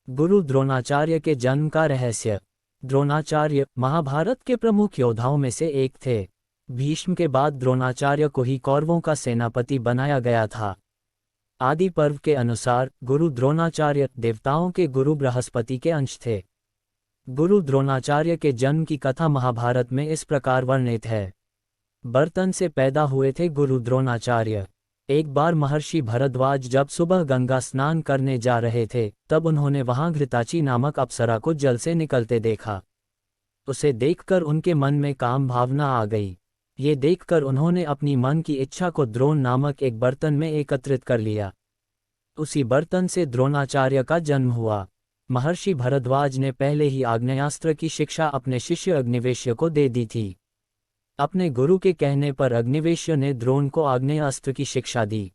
गुरु द्रोणाचार्य के जन्म का रहस्य। द्रोणाचार्य महाभारत के प्रमुख योद्धाओं में से एक थे। भीष्म के बाद द्रोणाचार्य को ही कौरवों का सेनापति बनाया गया था। आदि पर्व के अनुसार गुरु द्रोणाचार्य देवताओं के गुरु बृहस्पति के अंश थे। गुरु द्रोणाचार्य के जन्म की कथा महाभारत में इस प्रकार वर्णित है। बर्तन से पैदा हुए थे गुरु द्रोणाचार्य। एक बार महर्षि भरद्वाज जब सुबह गंगा स्नान करने जा रहे थे, तब उन्होंने वहां घृताची नामक अप्सरा को जल से निकलते देखा। उसे देखकर उनके मन में काम भावना आ गई। ये देखकर उन्होंने अपनी मन की इच्छा को द्रोण नामक एक बर्तन में एकत्रित कर लिया। उसी बर्तन से द्रोणाचार्य का जन्म हुआ। महर्षि भरद्वाज ने पहले ही आग्नेयास्त्र की शिक्षा अपने शिष्य अग्निवेश्य को दे दी थी। अपने गुरु के कहने पर अग्निवेश्य ने द्रोण को आग्नेयास्त्र की शिक्षा दी।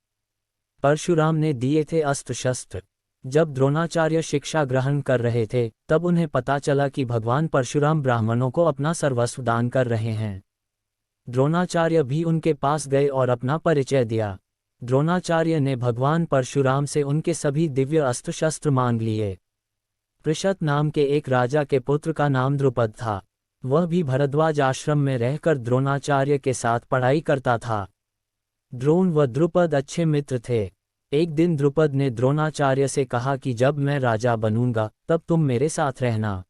परशुराम ने दिए थे अस्त्र शस्त्र। जब द्रोणाचार्य शिक्षा ग्रहण कर रहे थे, तब उन्हें पता चला कि भगवान परशुराम ब्राह्मणों को अपना सर्वस्व दान कर रहे हैं। द्रोणाचार्य भी उनके पास गए और अपना परिचय दिया। द्रोणाचार्य ने भगवान परशुराम से उनके सभी दिव्य अस्त्र शस्त्र मांग लिए। पृषत नाम के एक राजा के पुत्र का नाम द्रुपद था। वह भी भरद्वाज आश्रम में रहकर द्रोणाचार्य के साथ पढ़ाई करता था। द्रोण व द्रुपद अच्छे मित्र थे। एक दिन द्रुपद ने द्रोणाचार्य से कहा कि जब मैं राजा बनूंगा, तब तुम मेरे साथ रहना।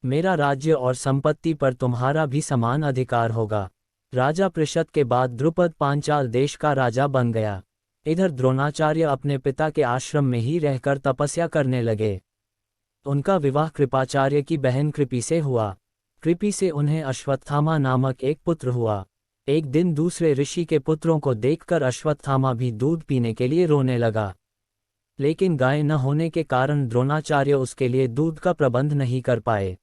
मेरा राज्य और संपत्ति पर तुम्हारा भी समान अधिकार होगा। राजा पृषत के बाद द्रुपद पांचाल देश का राजा बन गया। इधर द्रोणाचार्य अपने पिता के आश्रम में ही रहकर तपस्या करने लगे। उनका विवाह कृपाचार्य की बहन कृपि से हुआ। कृपि से उन्हें अश्वत्थामा नामक एक पुत्र हुआ। एक दिन दूसरे ऋषि के पुत्रों को देखकर अश्वत्थामा भी दूध पीने के लिए रोने लगा। लेकिन गाय न होने के कारण द्रोणाचार्य उसके लिए दूध का प्रबंध नहीं कर पाए।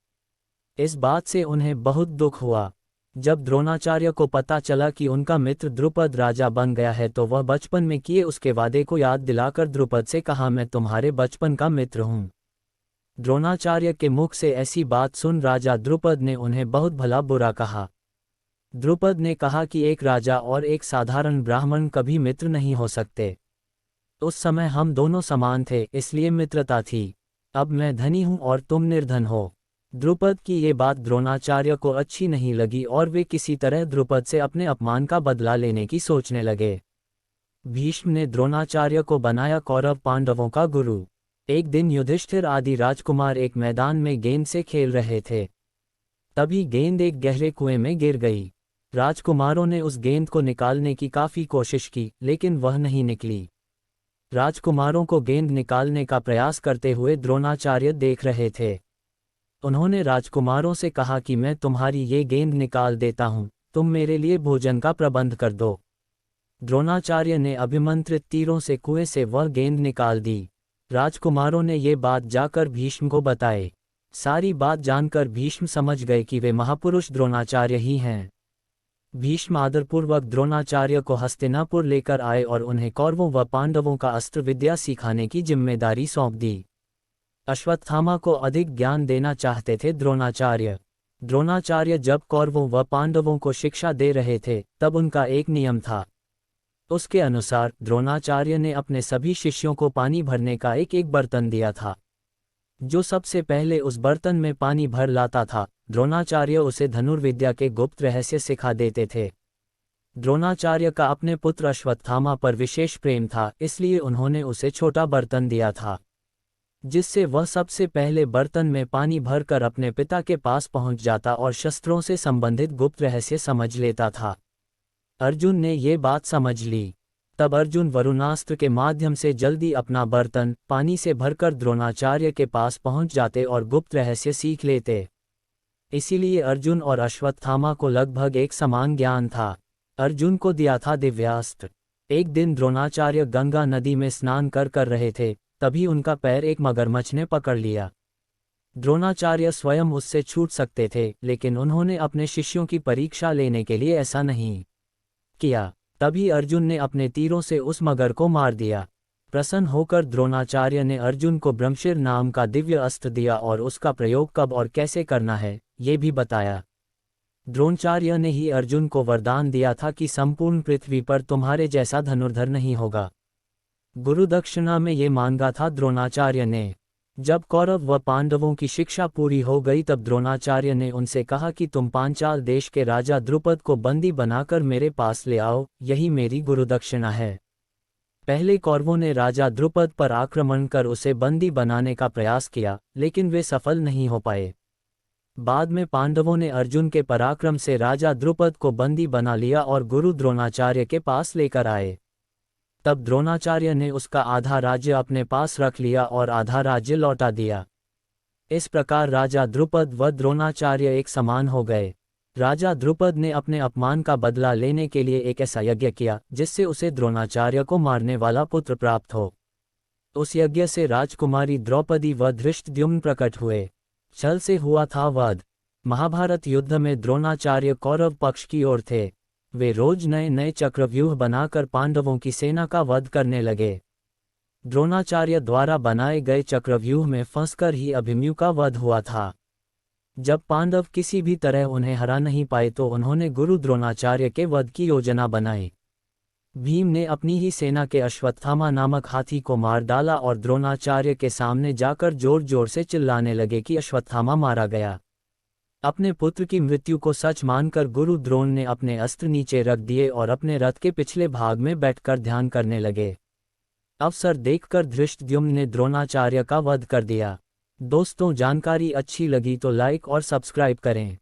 इस बात से उन्हें बहुत दुख हुआ। जब द्रोणाचार्य को पता चला कि उनका मित्र द्रुपद राजा बन गया है, तो वह बचपन में किए उसके वादे को याद दिलाकर द्रुपद से कहा, मैं तुम्हारे बचपन का मित्र हूँ। द्रोणाचार्य के मुख से ऐसी बात सुन राजा द्रुपद ने उन्हें बहुत भला बुरा कहा। द्रुपद ने कहा कि एक राजा और एक साधारण ब्राह्मण कभी मित्र नहीं हो सकते। उस समय हम दोनों समान थे, इसलिए मित्रता थी। अब मैं धनी हूं और तुम निर्धन हो। द्रुपद की ये बात द्रोणाचार्य को अच्छी नहीं लगी और वे किसी तरह द्रुपद से अपने अपमान का बदला लेने की सोचने लगे। भीष्म ने द्रोणाचार्य को बनाया कौरव पांडवों का गुरु। एक दिन युधिष्ठिर आदि राजकुमार एक मैदान में गेंद से खेल रहे थे। तभी गेंद एक गहरे कुएं में गिर गई। राजकुमारों ने उस गेंद को निकालने की काफी कोशिश की, लेकिन वह नहीं निकली। राजकुमारों को गेंद निकालने का प्रयास करते हुए द्रोणाचार्य देख रहे थे। उन्होंने राजकुमारों से कहा कि मैं तुम्हारी ये गेंद निकाल देता हूँ, तुम मेरे लिए भोजन का प्रबंध कर दो। द्रोणाचार्य ने अभिमंत्रित तीरों से कुएं से वह गेंद निकाल दी। राजकुमारों ने ये बात जाकर भीष्म को बताए। सारी बात जानकर भीष्म समझ गए कि वे महापुरुष द्रोणाचार्य ही हैं। भीष्म आदरपूर्वक द्रोणाचार्य को हस्तिनापुर लेकर आए और उन्हें कौरवों व पांडवों का अस्त्र विद्या सिखाने की जिम्मेदारी सौंप दी। अश्वत्थामा को अधिक ज्ञान देना चाहते थे द्रोणाचार्य। द्रोणाचार्य जब कौरवों व पांडवों को शिक्षा दे रहे थे, तब उनका एक नियम था। उसके अनुसार द्रोणाचार्य ने अपने सभी शिष्यों को पानी भरने का एक एक बर्तन दिया था। जो सबसे पहले उस बर्तन में पानी भर लाता था, द्रोणाचार्य उसे धनुर्विद्या के गुप्त रहस्य सिखा देते थे। द्रोणाचार्य का अपने पुत्र अश्वत्थामा पर विशेष प्रेम था, इसलिए उन्होंने उसे छोटा बर्तन दिया था, जिससे वह सबसे पहले बर्तन में पानी भरकर अपने पिता के पास पहुंच जाता और शस्त्रों से संबंधित गुप्त रहस्य समझ लेता था। अर्जुन ने ये बात समझ ली। तब अर्जुन वरुणास्त्र के माध्यम से जल्दी अपना बर्तन पानी से भरकर द्रोणाचार्य के पास पहुंच जाते और गुप्त रहस्य सीख लेते। इसीलिए अर्जुन और अश्वत्थामा को लगभग एक समान ज्ञान था। अर्जुन को दिया था दिव्यास्त्र। एक दिन द्रोणाचार्य गंगा नदी में स्नान कर रहे थे, तभी उनका पैर एक मगरमच्छ ने पकड़ लिया। द्रोणाचार्य स्वयं उससे छूट सकते थे, लेकिन उन्होंने अपने शिष्यों की परीक्षा लेने के लिए ऐसा नहीं किया। तभी अर्जुन ने अपने तीरों से उस मगर को मार दिया। प्रसन्न होकर द्रोणाचार्य ने अर्जुन को ब्रह्मशिर नाम का दिव्य अस्त्र दिया और उसका प्रयोग कब और कैसे करना है, ये भी बताया। द्रोणाचार्य ने ही अर्जुन को वरदान दिया था कि संपूर्ण पृथ्वी पर तुम्हारे जैसा धनुर्धर नहीं होगा। गुरुदक्षिणा में ये मांगा था द्रोणाचार्य ने। जब कौरव व पांडवों की शिक्षा पूरी हो गई तब द्रोणाचार्य ने उनसे कहा कि तुम पांचाल देश के राजा द्रुपद को बंदी बनाकर मेरे पास ले आओ, यही मेरी गुरुदक्षिणा है। पहले कौरवों ने राजा द्रुपद पर आक्रमण कर उसे बंदी बनाने का प्रयास किया, लेकिन वे सफल नहीं हो पाए। बाद में पांडवों ने अर्जुन के पराक्रम से राजा द्रुपद को बंदी बना लिया और गुरु द्रोणाचार्य के पास लेकर आए। तब द्रोणाचार्य ने उसका आधा राज्य अपने पास रख लिया और आधा राज्य लौटा दिया। इस प्रकार राजा द्रुपद व द्रोणाचार्य एक समान हो गए। राजा द्रुपद ने अपने अपमान का बदला लेने के लिए एक ऐसा यज्ञ किया जिससे उसे द्रोणाचार्य को मारने वाला पुत्र प्राप्त हो। उस यज्ञ से राजकुमारी द्रौपदी व धृष्टद्युम्न प्रकट हुए। छल से हुआ था वध। महाभारत युद्ध में द्रोणाचार्य कौरव पक्ष की ओर थे। वे रोज नए नए चक्रव्यूह बनाकर पांडवों की सेना का वध करने लगे। द्रोणाचार्य द्वारा बनाए गए चक्रव्यूह में फंसकर ही अभिमन्यु का वध हुआ था। जब पांडव किसी भी तरह उन्हें हरा नहीं पाए तो उन्होंने गुरु द्रोणाचार्य के वध की योजना बनाई। भीम ने अपनी ही सेना के अश्वत्थामा नामक हाथी को मार डाला और द्रोणाचार्य के सामने जाकर जोर जोर से चिल्लाने लगे कि अश्वत्थामा मारा गया। अपने पुत्र की मृत्यु को सच मानकर गुरु द्रोण ने अपने अस्त्र नीचे रख दिए और अपने रथ के पिछले भाग में बैठकर ध्यान करने लगे। अवसर देखकर धृष्टद्युम्न ने द्रोणाचार्य का वध कर दिया। दोस्तों, जानकारी अच्छी लगी तो लाइक और सब्सक्राइब करें।